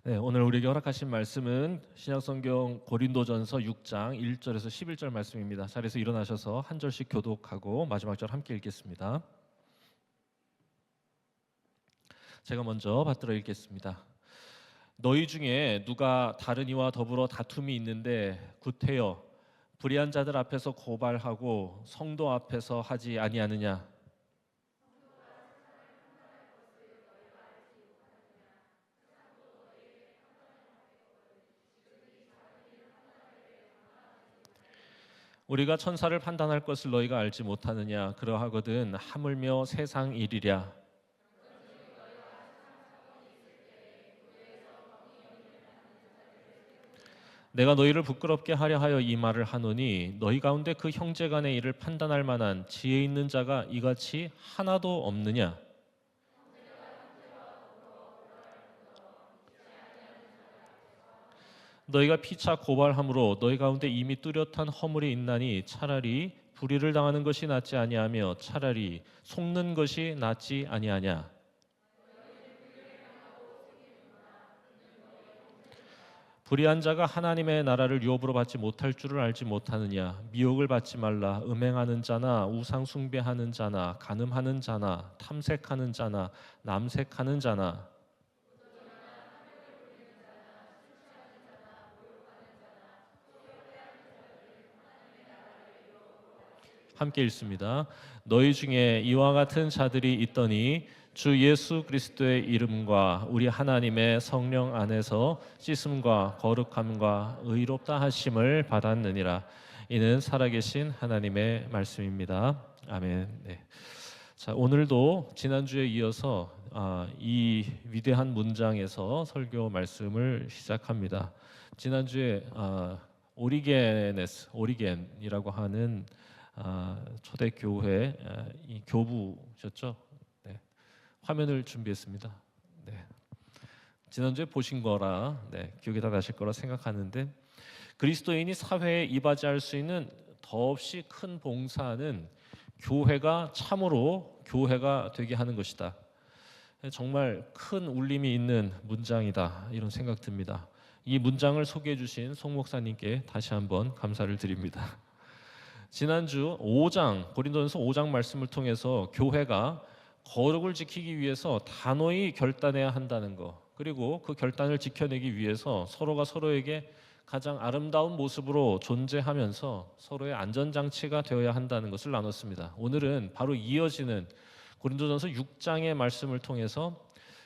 네, 오늘 우리에게 허락하신 말씀은 신약성경 고린도전서 6장 1절에서 11절 말씀입니다. 자리에서 일어나셔서 한 절씩 교독하고 마지막 절 함께 읽겠습니다. 제가 먼저 받들어 읽겠습니다. 너희 중에 누가 다른 이와 더불어 다툼이 있는데 구태여 불의한 자들 앞에서 고발하고 성도 앞에서 하지 아니하느냐? 우리가 천사를 판단할 것을 너희가 알지 못하느냐? 그러하거든 하물며 세상 일이랴. 내가 너희를 부끄럽게 하려 하여 이 말을 하노니 너희 가운데 그 형제 간의 일을 판단할 만한 지혜 있는 자가 이같이 하나도 없느냐? 너희가 피차 고발함으로 너희 가운데 이미 뚜렷한 허물이 있나니 차라리 불의를 당하는 것이 낫지 아니하며 차라리 속는 것이 낫지 아니하냐? 불의한 자가 하나님의 나라를 유업으로 받지 못할 줄을 알지 못하느냐? 미혹을 받지 말라. 음행하는 자나 우상 숭배하는 자나 간음하는 자나 탐색하는 자나 남색하는 자나 함께 읽습니다. 너희 중에 이와 같은 자들이 있더니 주 예수 그리스도의 이름과 우리 하나님의 성령 안에서 씻음과 거룩함과 의롭다 하심을 받았느니라. 이는 살아계신 하나님의 말씀입니다. 아멘. 네. 자, 오늘도 지난주에 이어서 이 위대한 문장에서 설교 말씀을 시작합니다. 지난주에 오리겐이라고 하는 초대 교회 이 교부셨죠? 네. 화면을 준비했습니다. 네. 지난주에 보신 거라 기억이 다 나실 거라 생각하는데 그리스도인이 사회에 이바지할 수 있는 더없이 큰 봉사는 교회가 참으로 교회가 되게 하는 것이다. 정말 큰 울림이 있는 문장이다 이런 생각 듭니다. 이 문장을 소개해 주신 송 목사님께 다시 한번 감사를 드립니다. 지난주 5장 고린도전서 5장 말씀을 통해서 교회가 거룩을 지키기 위해서 단호히 결단해야 한다는 것, 그리고 그 결단을 지켜내기 위해서 서로가 서로에게 가장 아름다운 모습으로 존재하면서 서로의 안전장치가 되어야 한다는 것을 나눴습니다. 오늘은 바로 이어지는 고린도전서 6장의 말씀을 통해서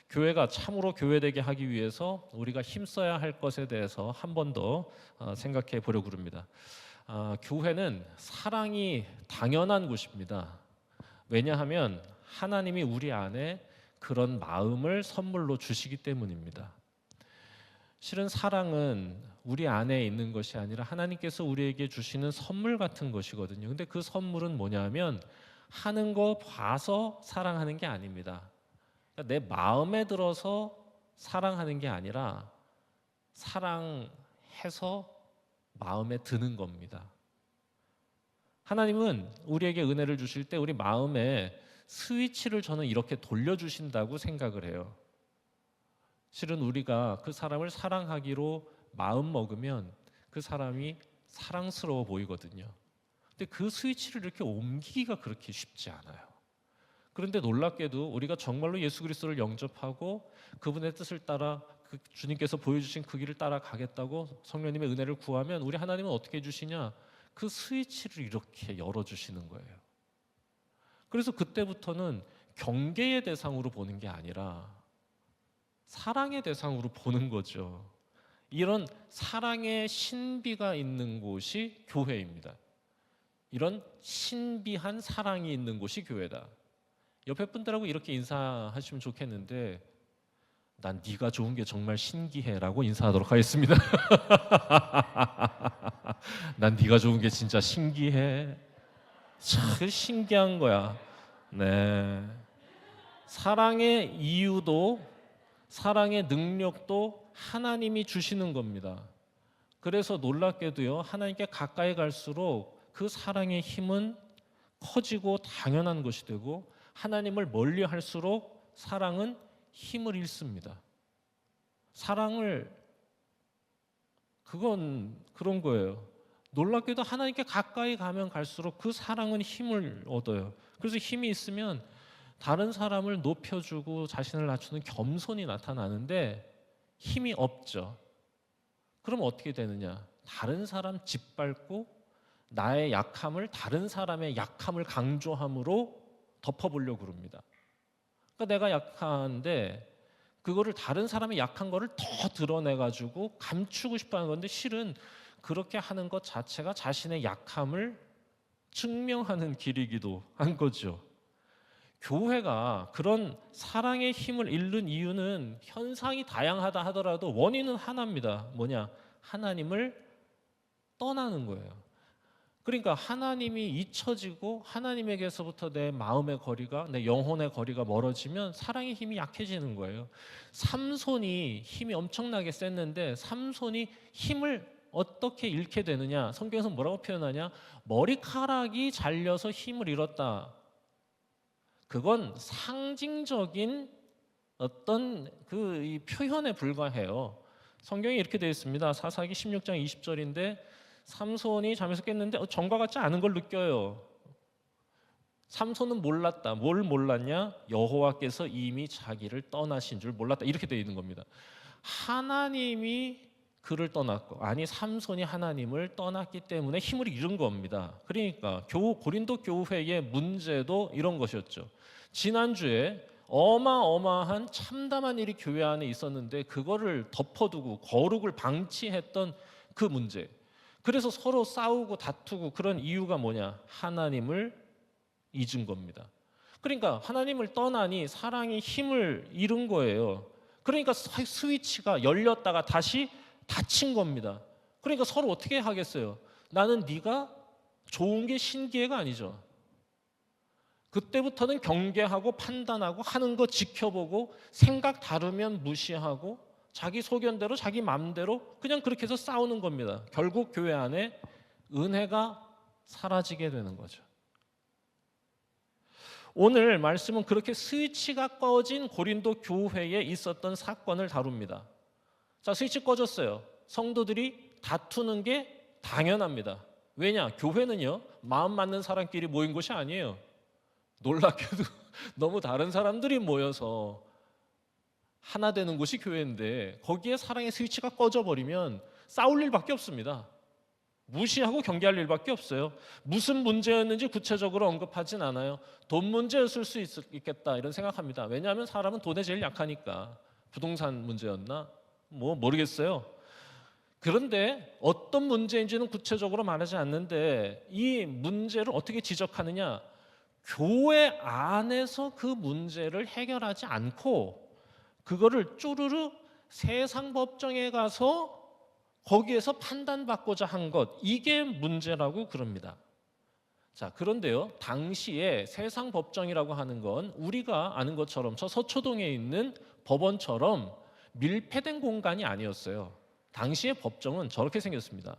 교회가 참으로 교회되게 하기 위해서 우리가 힘써야 할 것에 대해서 한 번 더 생각해 보려고 합니다. 교회는 사랑이 당연한 곳입니다. 왜냐하면 하나님이 우리 안에 그런 마음을 선물로 주시기 때문입니다. 실은 사랑은 우리 안에 있는 것이 아니라 하나님께서 우리에게 주시는 선물 같은 것이거든요. 근데 그 선물은 뭐냐면 하는 거 봐서 사랑하는 게 아닙니다. 그러니까 내 마음에 들어서 사랑하는 게 아니라 사랑해서 마음에 드는 겁니다. 하나님은 우리에게 은혜를 주실 때 우리 마음에 스위치를 저는 이렇게 돌려주신다고 생각을 해요. 실은 우리가 그 사람을 사랑하기로 마음 먹으면 그 사람이 사랑스러워 보이거든요. 근데 그 스위치를 이렇게 옮기기가 그렇게 쉽지 않아요. 그런데 놀랍게도 우리가 정말로 예수 그리스도를 영접하고 그분의 뜻을 따라 주님께서 보여주신 그 길을 따라가겠다고 성령님의 은혜를 구하면 우리 하나님은 어떻게 해주시냐? 그 스위치를 이렇게 열어주시는 거예요. 그래서 그때부터는 경계의 대상으로 보는 게 아니라 사랑의 대상으로 보는 거죠. 이런 사랑의 신비가 있는 곳이 교회입니다. 이런 신비한 사랑이 있는 곳이 교회다. 옆에 분들하고 이렇게 인사하시면 좋겠는데 난 네가 좋은 게 정말 신기해라고 인사하도록 하겠습니다. 난 네가 좋은 게 진짜 신기해. 참 신기한 거야. 네. 사랑의 이유도 사랑의 능력도 하나님이 주시는 겁니다. 그래서 놀랍게도요. 하나님께 가까이 갈수록 그 사랑의 힘은 커지고 당연한 것이 되고 하나님을 멀리 할수록 사랑은 힘을 잃습니다. 사랑을 그건 그런 거예요. 놀랍게도 하나님께 가까이 가면 갈수록 그 사랑은 힘을 얻어요. 그래서 힘이 있으면 다른 사람을 높여주고 자신을 낮추는 겸손이 나타나는데 힘이 없죠. 그럼 어떻게 되느냐? 다른 사람 짓밟고 나의 약함을 다른 사람의 약함을 강조함으로 덮어보려고 그럽니다. 그러니까 내가 약한데 그거를 다른 사람의 약한 거를 더 드러내가지고 감추고 싶어하는 건데 실은 그렇게 하는 것 자체가 자신의 약함을 증명하는 길이기도 한 거죠. 교회가 그런 사랑의 힘을 잃는 이유는 현상이 다양하다 하더라도 원인은 하나입니다. 뭐냐? 하나님을 떠나는 거예요. 그러니까 하나님이 잊혀지고 하나님에게서부터 내 마음의 거리가, 내 영혼의 거리가 멀어지면 사랑의 힘이 약해지는 거예요. 삼손이 힘이 엄청나게 셌는데 삼손이 힘을 어떻게 잃게 되느냐? 성경에서 뭐라고 표현하냐? 머리카락이 잘려서 힘을 잃었다. 그건 상징적인 어떤 이 표현에 불과해요. 성경에 이렇게 되어 있습니다. 사사기 16장 20절인데 삼손이 잠에서 깼는데 전과 같지 않은 걸 느껴요. 삼손은 몰랐다. 뭘 몰랐냐? 여호와께서 이미 자기를 떠나신 줄 몰랐다. 이렇게 되어 있는 겁니다. 하나님이 그를 떠났고, 아니 삼손이 하나님을 떠났기 때문에 힘을 잃은 겁니다. 그러니까 고린도 교회의 문제도 이런 것이었죠. 지난주에 어마어마한 참담한 일이 교회 안에 있었는데 그거를 덮어두고 거룩을 방치했던 그 문제. 그래서 서로 싸우고 다투고 그런 이유가 뭐냐? 하나님을 잊은 겁니다. 그러니까 하나님을 떠나니 사랑이 힘을 잃은 거예요. 그러니까 스위치가 열렸다가 다시 닫힌 겁니다. 그러니까 서로 어떻게 하겠어요? 나는 네가 좋은 게 신기해가 아니죠. 그때부터는 경계하고 판단하고 하는 거 지켜보고 생각 다르면 무시하고 자기 소견대로 자기 마음대로 그냥 그렇게 해서 싸우는 겁니다. 결국 교회 안에 은혜가 사라지게 되는 거죠. 오늘 말씀은 그렇게 스위치가 꺼진 고린도 교회에 있었던 사건을 다룹니다. 자, 스위치 꺼졌어요. 성도들이 다투는 게 당연합니다. 왜냐? 교회는요, 마음 맞는 사람끼리 모인 곳이 아니에요. 놀랍게도 너무 다른 사람들이 모여서 하나 되는 곳이 교회인데 거기에 사랑의 스위치가 꺼져버리면 싸울 일밖에 없습니다. 무시하고 경계할 일밖에 없어요. 무슨 문제였는지 구체적으로 언급하진 않아요. 돈 문제였을 수 있겠다 이런 생각합니다. 왜냐하면 사람은 돈에 제일 약하니까. 부동산 문제였나? 모르겠어요. 그런데 어떤 문제인지는 구체적으로 말하지 않는데 이 문제를 어떻게 지적하느냐? 교회 안에서 그 문제를 해결하지 않고 그거를 쪼르르 세상 법정에 가서 거기에서 판단받고자 한 것, 이게 문제라고 그럽니다. 자, 그런데요, 당시에 세상 법정이라고 하는 건 우리가 아는 것처럼 저 서초동에 있는 법원처럼 밀폐된 공간이 아니었어요. 당시의 법정은 저렇게 생겼습니다.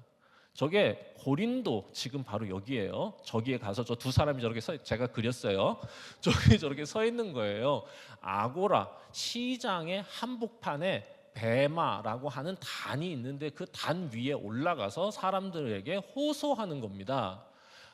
저게 고린도, 지금 바로 여기에요. 저기에 가서 저 두 사람이 저렇게 제가 그렸어요. 저기 저렇게 서 있는 거예요. 아고라, 시장의 한복판에 베마라고 하는 단이 있는데 그 단 위에 올라가서 사람들에게 호소하는 겁니다.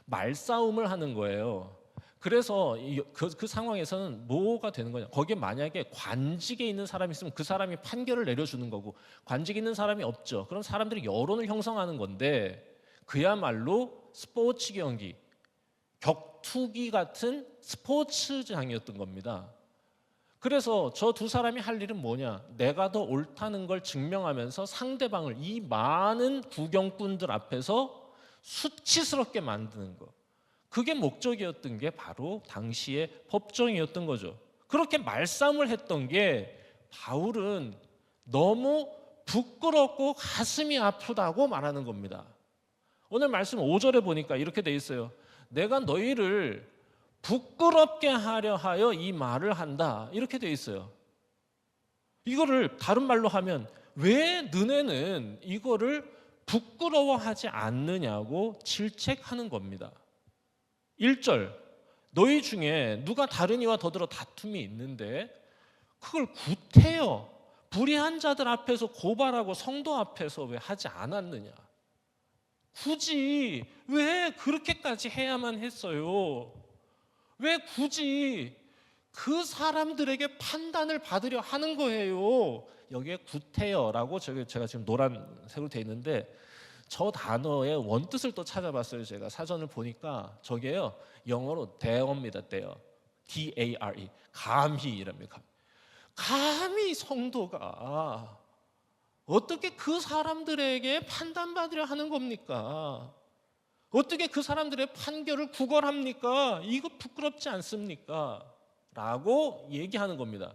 말싸움을 하는 거예요. 그래서 그 상황에서는 뭐가 되는 거냐? 거기에 만약에 관직에 있는 사람이 있으면 그 사람이 판결을 내려주는 거고 관직에 있는 사람이 없죠. 그럼 사람들이 여론을 형성하는 건데 그야말로 스포츠 경기, 격투기 같은 스포츠장이었던 겁니다. 그래서 저 두 사람이 할 일은 뭐냐? 내가 더 옳다는 걸 증명하면서 상대방을 이 많은 구경꾼들 앞에서 수치스럽게 만드는 거. 그게 목적이었던 게 바로 당시의 법정이었던 거죠. 그렇게 말싸움을 했던 게 바울은 너무 부끄럽고 가슴이 아프다고 말하는 겁니다. 오늘 말씀 5절에 보니까 이렇게 돼 있어요. 내가 너희를 부끄럽게 하려 하여 이 말을 한다. 이렇게 돼 있어요. 이거를 다른 말로 하면 왜 너네는 이거를 부끄러워하지 않느냐고 질책하는 겁니다. 1절, 너희 중에 누가 다른 이와 더불어 다툼이 있는데 그걸 구태여 불의한 자들 앞에서 고발하고 성도 앞에서 왜 하지 않았느냐? 굳이 왜 그렇게까지 해야만 했어요? 왜 굳이 그 사람들에게 판단을 받으려 하는 거예요? 여기에 구태여라고 제가 지금 노란색으로 돼 있는데 저 단어의 원뜻을 또 찾아봤어요. 제가 사전을 보니까 저게요 영어로 dare입니다. dare, D-A-R-E, 감히 이랍니다. 감히 성도가 어떻게 그 사람들에게 판단받으려 하는 겁니까? 어떻게 그 사람들의 판결을 구걸합니까? 이거 부끄럽지 않습니까? 라고 얘기하는 겁니다.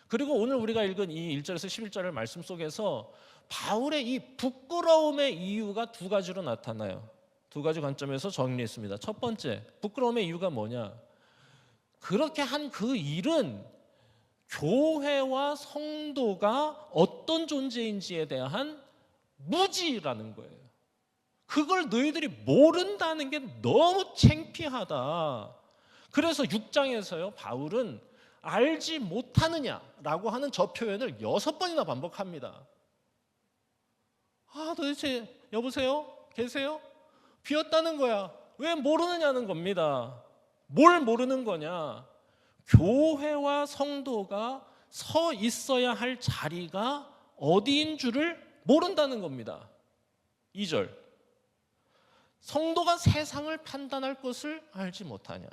그리고 오늘 우리가 읽은 이 1절에서 11절의 말씀 속에서 바울의 이 부끄러움의 이유가 두 가지로 나타나요. 두 가지 관점에서 정리했습니다. 첫 번째, 부끄러움의 이유가 뭐냐? 그렇게 한 그 일은 교회와 성도가 어떤 존재인지에 대한 무지라는 거예요. 그걸 너희들이 모른다는 게 너무 창피하다. 그래서 6장에서요 바울은 알지 못하느냐라고 하는 저 표현을 6번이나 반복합니다. 도대체 여보세요? 계세요? 비었다는 거야. 왜 모르느냐는 겁니다. 뭘 모르는 거냐? 교회와 성도가 서 있어야 할 자리가 어디인 줄을 모른다는 겁니다. 2절, 성도가 세상을 판단할 것을 알지 못하냐?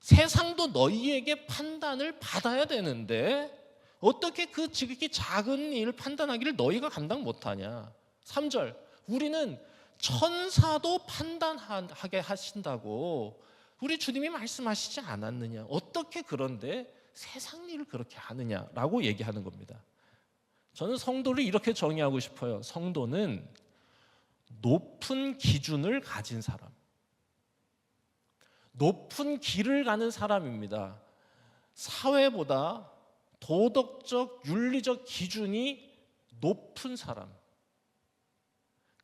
세상도 너희에게 판단을 받아야 되는데 어떻게 그 지극히 작은 일을 판단하기를 너희가 감당 못하냐? 3절, 우리는 천사도 판단하게 하신다고 우리 주님이 말씀하시지 않았느냐? 어떻게 그런데 세상 일을 그렇게 하느냐라고 얘기하는 겁니다. 저는 성도를 이렇게 정의하고 싶어요. 성도는 높은 기준을 가진 사람, 높은 길을 가는 사람입니다. 사회보다 도덕적, 윤리적 기준이 높은 사람.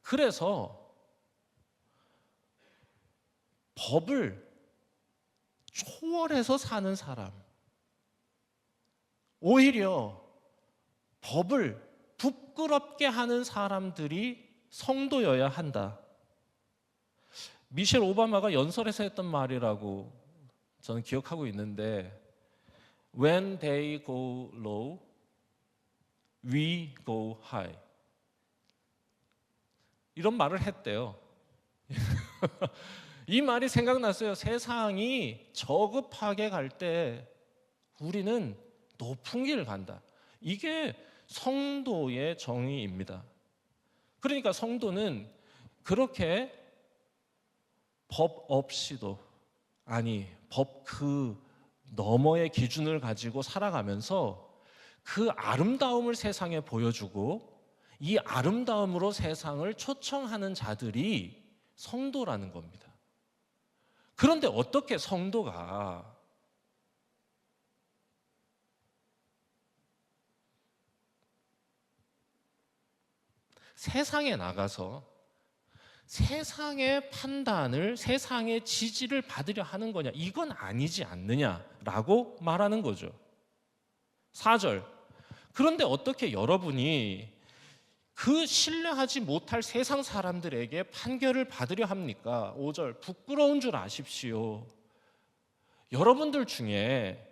그래서 법을 초월해서 사는 사람, 오히려 법을 부끄럽게 하는 사람들이 성도여야 한다. 미셸 오바마가 연설에서 했던 말이라고 저는 기억하고 있는데 When they go low, we go high. 이런 말을 했대요. 이 말이 생각났어요. 세상이 저급하게 갈 때 우리는 높은 길을 간다. 이게 성도의 정의입니다. 그러니까 성도는 그렇게 법 없이도, 법 그 너머의 기준을 가지고 살아가면서 그 아름다움을 세상에 보여주고 이 아름다움으로 세상을 초청하는 자들이 성도라는 겁니다. 그런데 어떻게 성도가 세상에 나가서 세상의 판단을, 세상의 지지를 받으려 하는 거냐? 이건 아니지 않느냐라고 말하는 거죠. 4절, 그런데 어떻게 여러분이 그 신뢰하지 못할 세상 사람들에게 판결을 받으려 합니까? 5절, 부끄러운 줄 아십시오. 여러분들 중에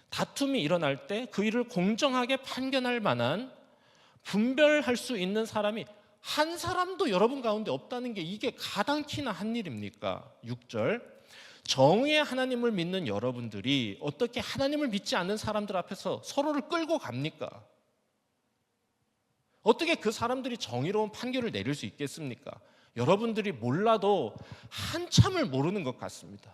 다툼이 일어날 때 그 일을 공정하게 판결할 만한, 분별할 수 있는 사람이 한 사람도 여러분 가운데 없다는 게 이게 가당키나 한 일입니까? 6절, 정의의 하나님을 믿는 여러분들이 어떻게 하나님을 믿지 않는 사람들 앞에서 서로를 끌고 갑니까? 어떻게 그 사람들이 정의로운 판결을 내릴 수 있겠습니까? 여러분들이 몰라도 한참을 모르는 것 같습니다.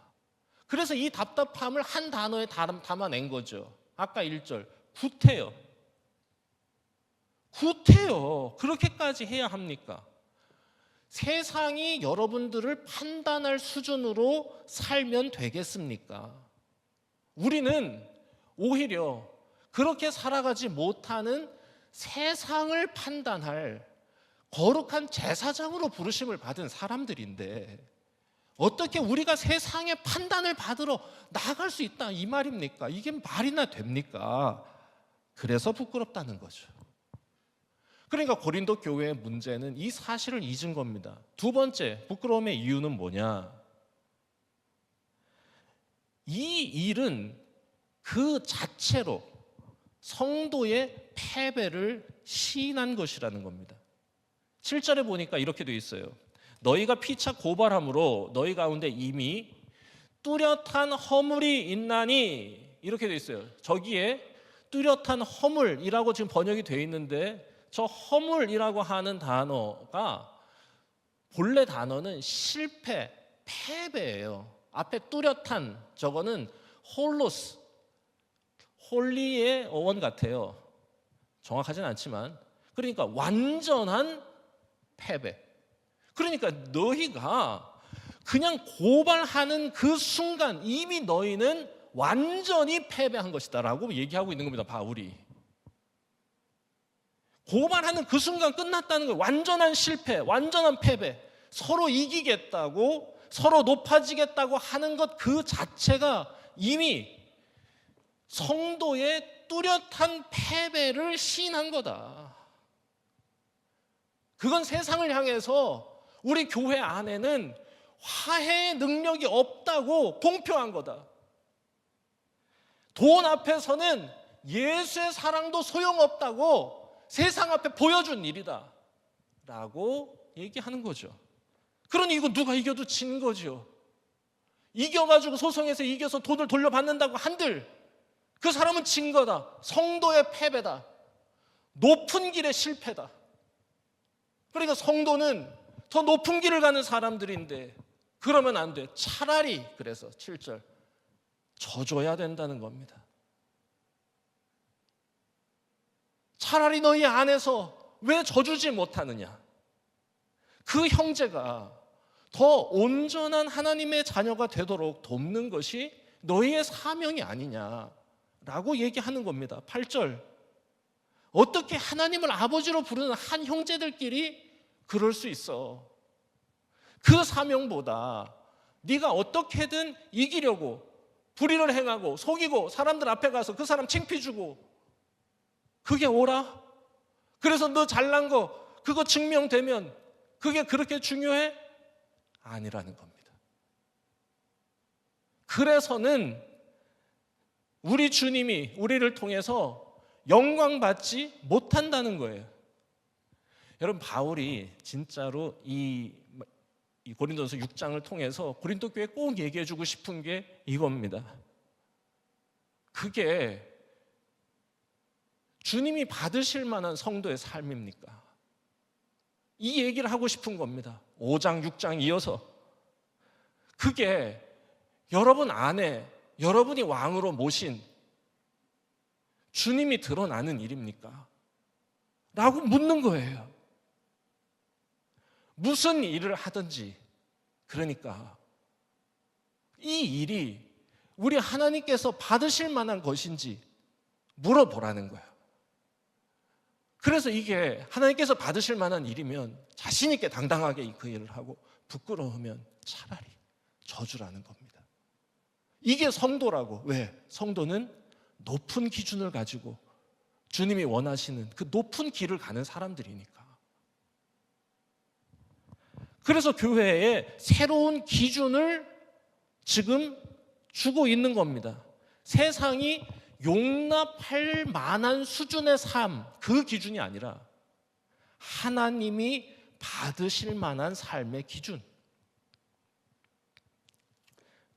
그래서 이 답답함을 한 단어에 담아낸 거죠. 아까 1절, 구태여. 구태여. 그렇게까지 해야 합니까? 세상이 여러분들을 판단할 수준으로 살면 되겠습니까? 우리는 오히려 그렇게 살아가지 못하는 세상을 판단할 거룩한 제사장으로 부르심을 받은 사람들인데 어떻게 우리가 세상의 판단을 받으러 나갈 수 있다 이 말입니까? 이게 말이나 됩니까? 그래서 부끄럽다는 거죠. 그러니까 고린도 교회의 문제는 이 사실을 잊은 겁니다. 두 번째, 부끄러움의 이유는 뭐냐? 이 일은 그 자체로 성도의 패배를 시인한 것이라는 겁니다. 7절에 보니까 이렇게 되어 있어요. 너희가 피차 고발함으로 너희 가운데 이미 뚜렷한 허물이 있나니, 이렇게 되어 있어요. 저기에 뚜렷한 허물이라고 지금 번역이 되어 있는데, 저 허물이라고 하는 단어가 본래 단어는 실패, 패배예요. 앞에 뚜렷한 저거는 홀로스, 홀리의 어원 같아요. 정확하진 않지만, 그러니까 완전한 패배. 그러니까 너희가 그냥 고발하는 그 순간 이미 너희는 완전히 패배한 것이다 라고 얘기하고 있는 겁니다. 바울이 고발하는 그 순간 끝났다는 거예요. 완전한 실패, 완전한 패배. 서로 이기겠다고, 서로 높아지겠다고 하는 것 그 자체가 이미 성도의 뚜렷한 패배를 시인한 거다. 그건 세상을 향해서 우리 교회 안에는 화해의 능력이 없다고 공표한 거다. 돈 앞에서는 예수의 사랑도 소용없다고 세상 앞에 보여준 일이다 라고 얘기하는 거죠. 그러니 이거 누가 이겨도 진 거죠. 이겨가지고 소송에서 이겨서 돈을 돌려받는다고 한들 그 사람은 진 거다. 성도의 패배다. 높은 길의 실패다. 그러니까 성도는 더 높은 길을 가는 사람들인데 그러면 안 돼. 차라리 그래서 7절 져줘야 된다는 겁니다. 차라리 너희 안에서 왜 져주지 못하느냐? 그 형제가 더 온전한 하나님의 자녀가 되도록 돕는 것이 너희의 사명이 아니냐라고 얘기하는 겁니다. 8절 어떻게 하나님을 아버지로 부르는 한 형제들끼리 그럴 수 있어? 그 사명보다 네가 어떻게든 이기려고 불의를 행하고 속이고 사람들 앞에 가서 그 사람 창피 주고 그게 옳아? 그래서 너 잘난 거 그거 증명되면 그게 그렇게 중요해? 아니라는 겁니다. 그래서는 우리 주님이 우리를 통해서 영광 받지 못한다는 거예요. 여러분 바울이 진짜로 이 고린도전서 6장을 통해서 고린도 교회에 꼭 얘기해 주고 싶은 게 이겁니다. 그게 주님이 받으실 만한 성도의 삶입니까? 이 얘기를 하고 싶은 겁니다. 5장, 6장 이어서 그게 여러분 안에 여러분이 왕으로 모신 주님이 드러나는 일입니까? 라고 묻는 거예요. 무슨 일을 하든지 그러니까 이 일이 우리 하나님께서 받으실 만한 것인지 물어보라는 거예요. 그래서 이게 하나님께서 받으실 만한 일이면 자신 있게 당당하게 그 일을 하고 부끄러우면 차라리 저주라는 겁니다. 이게 성도라고. 왜? 성도는 높은 기준을 가지고 주님이 원하시는 그 높은 길을 가는 사람들이니까. 그래서 교회에 새로운 기준을 지금 주고 있는 겁니다. 세상이 용납할 만한 수준의 삶, 그 기준이 아니라 하나님이 받으실 만한 삶의 기준.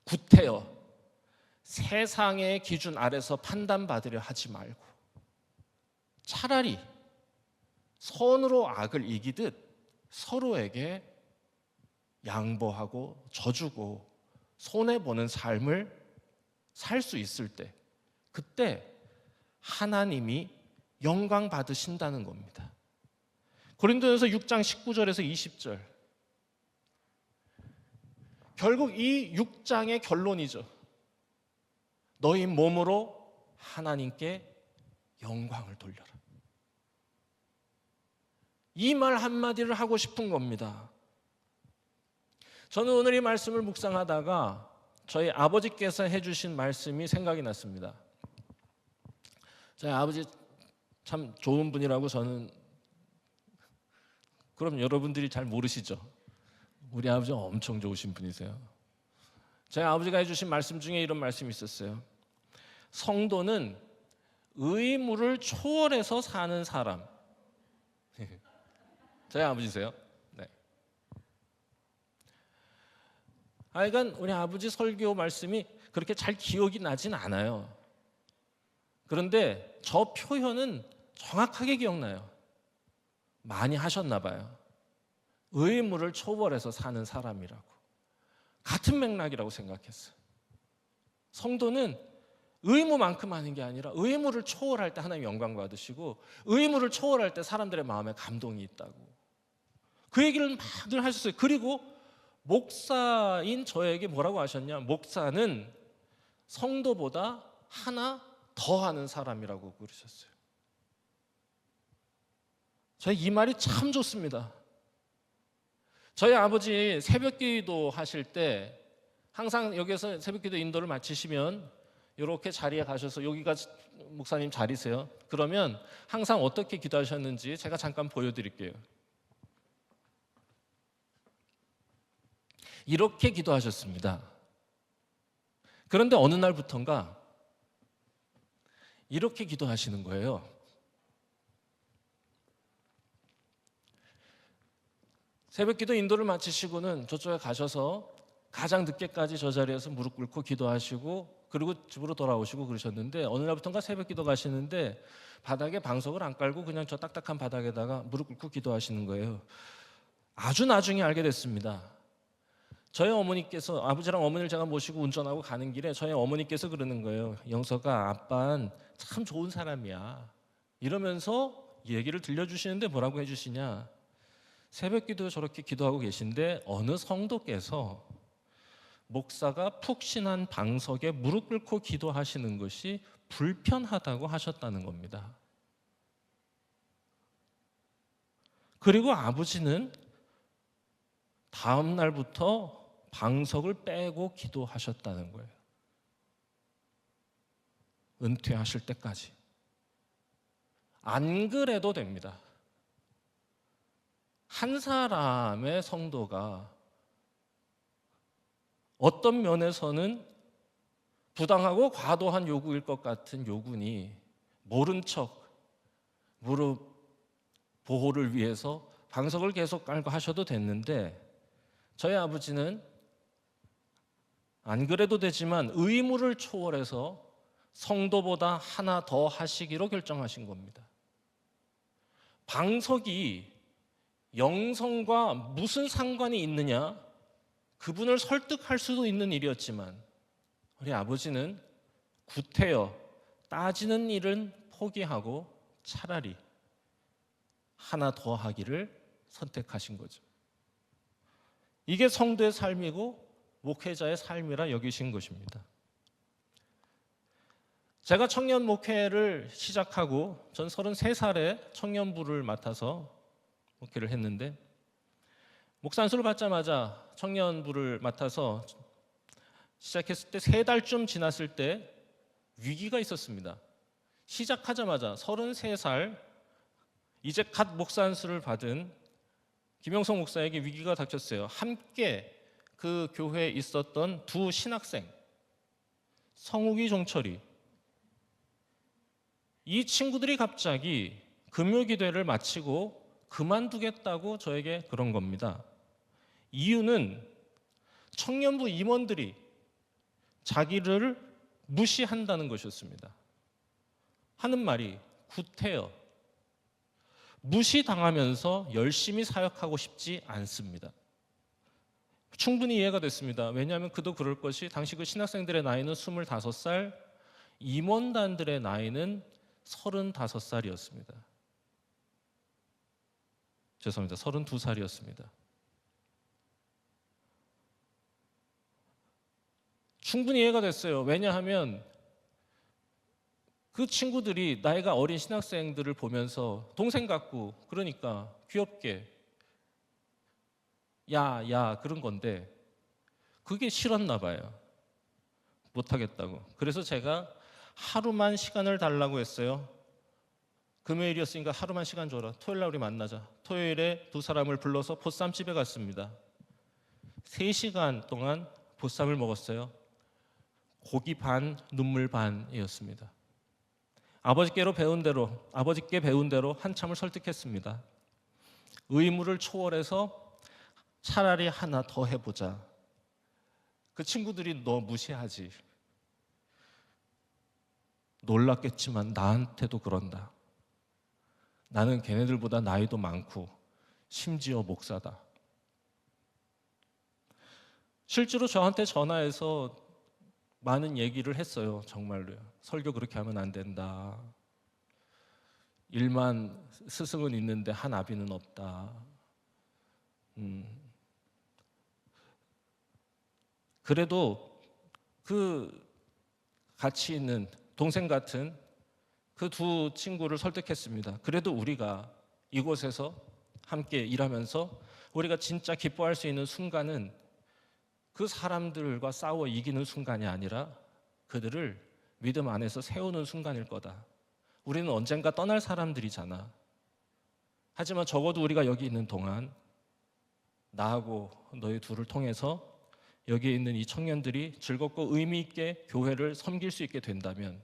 구태여 세상의 기준 아래서 판단받으려 하지 말고 차라리 선으로 악을 이기듯 서로에게 양보하고 져주고 손해보는 삶을 살 수 있을 때 그때 하나님이 영광 받으신다는 겁니다. 고린도전서 6장 19절에서 20절 결국 이 6장의 결론이죠. 너희 몸으로 하나님께 영광을 돌려라. 이 말 한마디를 하고 싶은 겁니다. 저는 오늘 이 말씀을 묵상하다가 저희 아버지께서 해주신 말씀이 생각이 났습니다. 저희 아버지 참 좋은 분이라고 저는. 그럼 여러분들이 잘 모르시죠? 우리 아버지 엄청 좋으신 분이세요. 저희 아버지가 해주신 말씀 중에 이런 말씀이 있었어요. 성도는 의무를 초월해서 사는 사람. 저희 아버지세요. 네. 하여간 우리 아버지 설교 말씀이 그렇게 잘 기억이 나진 않아요. 그런데 저 표현은 정확하게 기억나요. 많이 하셨나 봐요. 의무를 초월해서 사는 사람이라고. 같은 맥락이라고 생각했어요. 성도는 의무만큼 하는 게 아니라 의무를 초월할 때 하나님 영광 받으시고 의무를 초월할 때 사람들의 마음에 감동이 있다고. 그 얘기를 늘 하셨어요. 그리고 목사인 저에게 뭐라고 하셨냐? 목사는 성도보다 하나 더 하는 사람이라고 그러셨어요. 저희 이 말이 참 좋습니다. 저희 아버지 새벽기도 하실 때 항상 여기서 새벽기도 인도를 마치시면 이렇게 자리에 가셔서, 여기가 목사님 자리세요. 그러면 항상 어떻게 기도하셨는지 제가 잠깐 보여드릴게요. 이렇게 기도하셨습니다. 그런데 어느 날부턴가 이렇게 기도하시는 거예요. 새벽기도 인도를 마치시고는 저쪽에 가셔서 가장 늦게까지 저 자리에서 무릎 꿇고 기도하시고 그리고 집으로 돌아오시고 그러셨는데, 어느 날부턴가 새벽기도 가시는데 바닥에 방석을 안 깔고 그냥 저 딱딱한 바닥에다가 무릎 꿇고 기도하시는 거예요. 아주 나중에 알게 됐습니다. 저희 어머니께서, 아버지랑 어머니를 제가 모시고 운전하고 가는 길에 저희 어머니께서 그러는 거예요. 영서가, 아빠는 참 좋은 사람이야. 이러면서 얘기를 들려주시는데 뭐라고 해주시냐? 새벽기도 저렇게 기도하고 계신데 어느 성도께서 목사가 푹신한 방석에 무릎 꿇고 기도하시는 것이 불편하다고 하셨다는 겁니다. 그리고 아버지는 다음 날부터 방석을 빼고 기도하셨다는 거예요. 은퇴하실 때까지. 안 그래도 됩니다. 한 사람의 성도가 어떤 면에서는 부당하고 과도한 요구일 것 같은 요구니 모른 척 무릎 보호를 위해서 방석을 계속 깔고 하셔도 됐는데, 저희 아버지는 안 그래도 되지만 의무를 초월해서 성도보다 하나 더 하시기로 결정하신 겁니다. 방석이 영성과 무슨 상관이 있느냐? 그분을 설득할 수도 있는 일이었지만 우리 아버지는 구태여 따지는 일은 포기하고 차라리 하나 더 하기를 선택하신 거죠. 이게 성도의 삶이고 목회자의 삶이라 여기신 것입니다. 제가 청년 목회를 시작하고 전 33살에 청년부를 맡아서 목회를 했는데, 목사 안수를 받자마자 청년부를 맡아서 시작했을 때 3달쯤 지났을 때 위기가 있었습니다. 시작하자마자 33살 이제 갓 목사 안수를 받은 김영성 목사에게 위기가 닥쳤어요. 함께 그 교회에 있었던 두 신학생, 성욱이, 종철이, 이 친구들이 갑자기 금요기도회를 마치고 그만두겠다고 저에게 그런 겁니다. 이유는 청년부 임원들이 자기를 무시한다는 것이었습니다. 하는 말이 구태여 무시당하면서 열심히 사역하고 싶지 않습니다. 충분히 이해가 됐습니다. 왜냐하면 그도 그럴 것이, 당시 그 신학생들의 나이는 25살, 임원단들의 나이는 35살이었습니다. 죄송합니다. 32살이었습니다. 충분히 이해가 됐어요. 왜냐하면 그 친구들이 나이가 어린 신학생들을 보면서 동생 같고 그러니까 귀엽게 야 그런 건데 그게 싫었나 봐요. 못하겠다고. 그래서 제가 하루만 시간을 달라고 했어요. 금요일이었으니까 하루만 시간 줘라. 토요일 날 우리 만나자. 토요일에 두 사람을 불러서 보쌈집에 갔습니다. 3시간 동안 보쌈을 먹었어요. 고기 반, 눈물 반이었습니다. 아버지께 배운 대로 한참을 설득했습니다. 의무를 초월해서 차라리 하나 더 해보자. 그 친구들이 너 무시하지. 놀랐겠지만 나한테도 그런다. 나는 걔네들보다 나이도 많고 심지어 목사다. 실제로 저한테 전화해서 많은 얘기를 했어요. 정말로요. 설교 그렇게 하면 안 된다. 1만 스승은 있는데 한 아비는 없다. 그래도 그 같이 있는 동생 같은 그 두 친구를 설득했습니다. 그래도 우리가 이곳에서 함께 일하면서 우리가 진짜 기뻐할 수 있는 순간은 그 사람들과 싸워 이기는 순간이 아니라 그들을 믿음 안에서 세우는 순간일 거다. 우리는 언젠가 떠날 사람들이잖아. 하지만 적어도 우리가 여기 있는 동안 나하고 너희 둘을 통해서 여기에 있는 이 청년들이 즐겁고 의미 있게 교회를 섬길 수 있게 된다면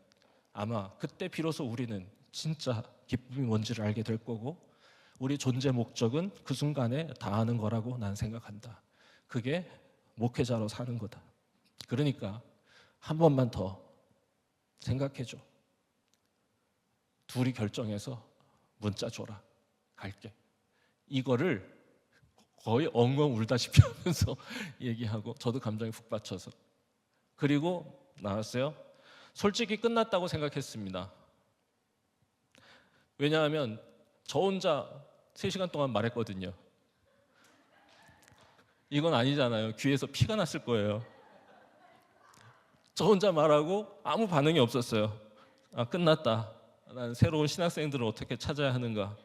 아마 그때 비로소 우리는 진짜 기쁨이 뭔지를 알게 될 거고 우리 존재 목적은 그 순간에 다하는 거라고 난 생각한다. 그게 목회자로 사는 거다. 그러니까 한 번만 더 생각해줘. 둘이 결정해서 문자 줘라. 갈게. 이거를 거의 엉엉 울다시피 하면서 얘기하고 저도 감정이 훅 받쳐서 그리고 나왔어요. 솔직히 끝났다고 생각했습니다. 왜냐하면 저 혼자 3시간 동안 말했거든요. 이건 아니잖아요. 귀에서 피가 났을 거예요. 저 혼자 말하고 아무 반응이 없었어요. 아, 끝났다. 난 새로운 신학생들을 어떻게 찾아야 하는가.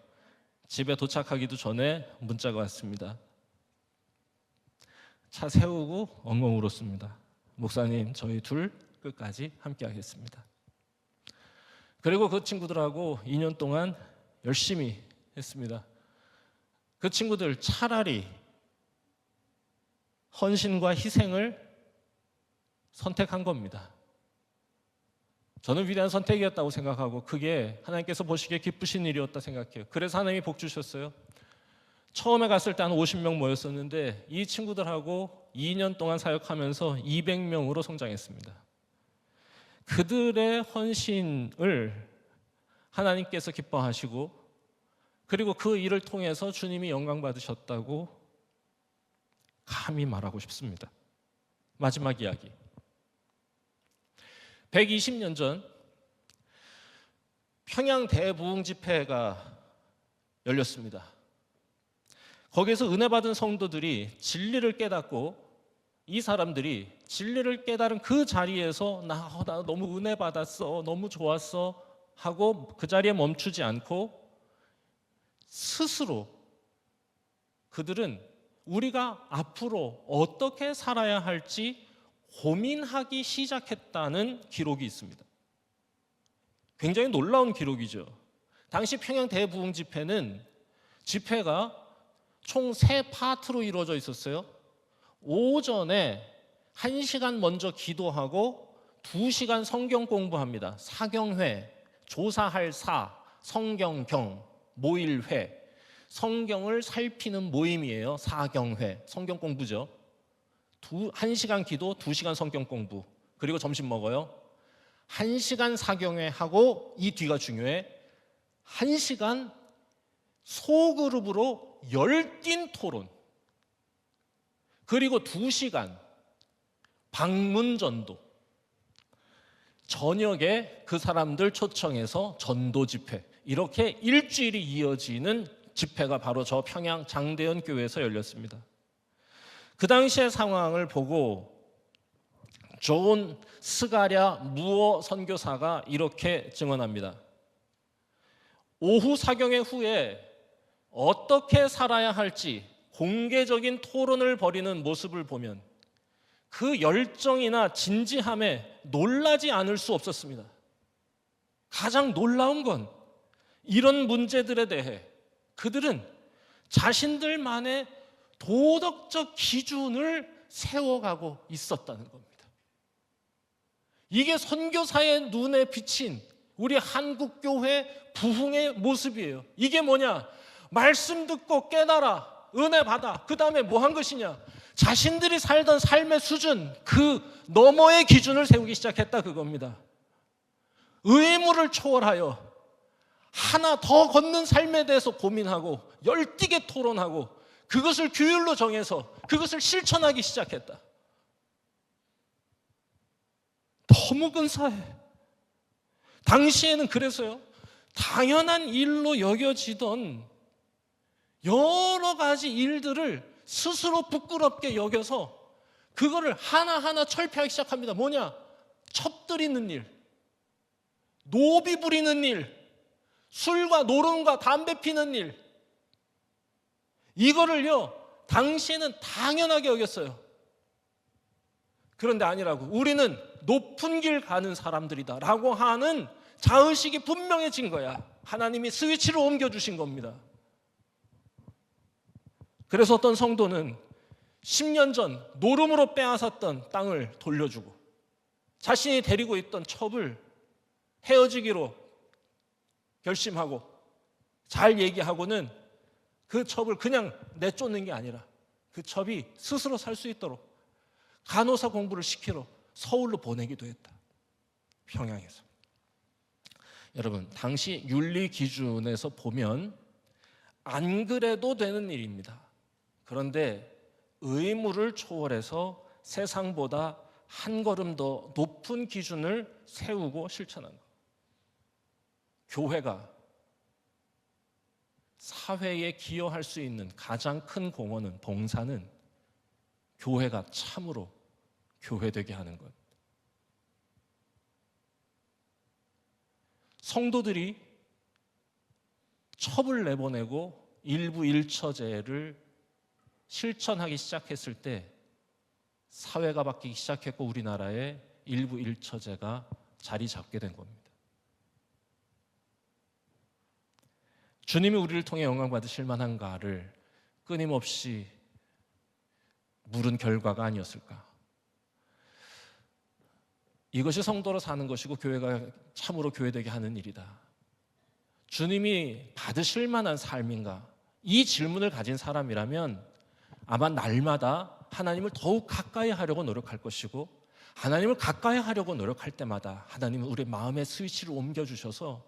집에 도착하기도 전에 문자가 왔습니다. 차 세우고 엉엉 울었습니다. 목사님, 저희 둘 끝까지 함께 하겠습니다. 그리고 그 친구들하고 2년 동안 열심히 했습니다. 그 친구들 차라리 헌신과 희생을 선택한 겁니다. 저는 위대한 선택이었다고 생각하고 그게 하나님께서 보시기에 기쁘신 일이었다 생각해요. 그래서 하나님이 복 주셨어요. 처음에 갔을 때 한 50명 모였었는데 이 친구들하고 2년 동안 사역하면서 200명으로 성장했습니다. 그들의 헌신을 하나님께서 기뻐하시고 그리고 그 일을 통해서 주님이 영광 받으셨다고 감히 말하고 싶습니다. 마지막 이야기. 120년 전 평양 대부흥 집회가 열렸습니다. 거기에서 은혜 받은 성도들이 진리를 깨닫고 이 사람들이 진리를 깨달은 그 자리에서 나 너무 은혜 받았어, 너무 좋았어 하고 그 자리에 멈추지 않고 스스로 그들은 우리가 앞으로 어떻게 살아야 할지 고민하기 시작했다는 기록이 있습니다. 굉장히 놀라운 기록이죠. 당시 평양 대부흥 집회는 집회가 총 3파트로 이루어져 있었어요. 오전에 1시간 먼저 기도하고 2시간 성경 공부합니다. 사경회, 조사할 사, 성경경, 모일회, 성경을 살피는 모임이에요. 사경회, 성경 공부죠. 1시간 기도, 2시간 성경 공부, 그리고 점심 먹어요. 1시간 사경회 하고 이 뒤가 중요해. 1시간 소그룹으로 열띤 토론, 그리고 2시간 방문 전도, 저녁에 그 사람들 초청해서 전도 집회, 이렇게 일주일이 이어지는 집회가 바로 저 평양 장대현 교회에서 열렸습니다. 그 당시의 상황을 보고 존 스가랴 무어 선교사가 이렇게 증언합니다. 오후 사경회 후에 어떻게 살아야 할지 공개적인 토론을 벌이는 모습을 보면 그 열정이나 진지함에 놀라지 않을 수 없었습니다. 가장 놀라운 건 이런 문제들에 대해 그들은 자신들만의 도덕적 기준을 세워가고 있었다는 겁니다. 이게 선교사의 눈에 비친 우리 한국교회 부흥의 모습이에요. 이게 뭐냐? 말씀 듣고 깨달아, 은혜 받아. 그 다음에 뭐 한 것이냐? 자신들이 살던 삶의 수준, 그 너머의 기준을 세우기 시작했다 그겁니다. 의무를 초월하여 하나 더 걷는 삶에 대해서 고민하고 열띠게 토론하고 그것을 규율로 정해서 그것을 실천하기 시작했다. 너무 근사해. 당시에는 그래서요, 당연한 일로 여겨지던 여러 가지 일들을 스스로 부끄럽게 여겨서 그거를 하나하나 철폐하기 시작합니다. 뭐냐? 첩들이는 일, 노비 부리는 일, 술과 노름과 담배 피는 일, 이거를요 당시에는 당연하게 여겼어요. 그런데 아니라고, 우리는 높은 길 가는 사람들이다 라고 하는 자의식이 분명해진 거야. 하나님이 스위치를 옮겨주신 겁니다. 그래서 어떤 성도는 10년 전 노름으로 빼앗았던 땅을 돌려주고 자신이 데리고 있던 첩을 헤어지기로 결심하고 잘 얘기하고는 그 첩을 그냥 내쫓는 게 아니라 그 첩이 스스로 살 수 있도록 간호사 공부를 시키러 서울로 보내기도 했다. 평양에서. 여러분, 당시 윤리 기준에서 보면 안 그래도 되는 일입니다. 그런데 의무를 초월해서 세상보다 한 걸음 더 높은 기준을 세우고 실천한 것. 교회가 사회에 기여할 수 있는 가장 큰 공헌은, 봉사는 교회가 참으로 교회되게 하는 것. 성도들이 첩을 내보내고 일부 일처제를 실천하기 시작했을 때 사회가 바뀌기 시작했고 우리나라의 일부 일처제가 자리 잡게 된 겁니다. 주님이 우리를 통해 영광 받으실 만한가를 끊임없이 물은 결과가 아니었을까? 이것이 성도로 사는 것이고 교회가 참으로 교회되게 하는 일이다. 주님이 받으실 만한 삶인가? 이 질문을 가진 사람이라면 아마 날마다 하나님을 더욱 가까이 하려고 노력할 것이고, 하나님을 가까이 하려고 노력할 때마다 하나님은 우리 마음의 스위치를 옮겨주셔서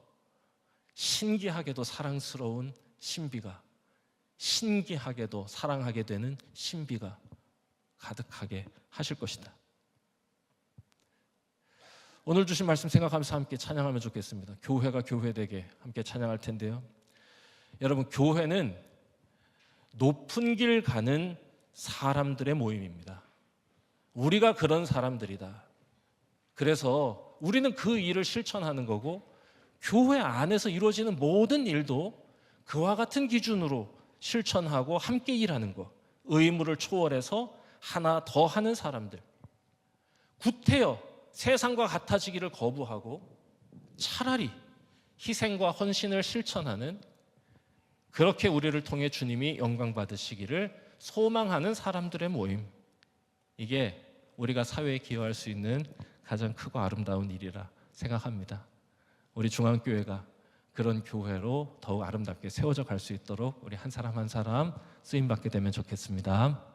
신기하게도 사랑스러운 신비가, 신기하게도 사랑하게 되는 신비가 가득하게 하실 것이다. 오늘 주신 말씀 생각하면서 함께 찬양하면 좋겠습니다. 교회가 교회되게 함께 찬양할 텐데요. 여러분, 교회는 높은 길 가는 사람들의 모임입니다. 우리가 그런 사람들이다. 그래서 우리는 그 일을 실천하는 거고, 교회 안에서 이루어지는 모든 일도 그와 같은 기준으로 실천하고 함께 일하는 것. 의무를 초월해서 하나 더 하는 사람들. 구태여 세상과 같아지기를 거부하고 차라리 희생과 헌신을 실천하는, 그렇게 우리를 통해 주님이 영광 받으시기를 소망하는 사람들의 모임. 이게 우리가 사회에 기여할 수 있는 가장 크고 아름다운 일이라 생각합니다. 우리 중앙교회가 그런 교회로 더욱 아름답게 세워져 갈 수 있도록 우리 한 사람 한 사람 쓰임받게 되면 좋겠습니다.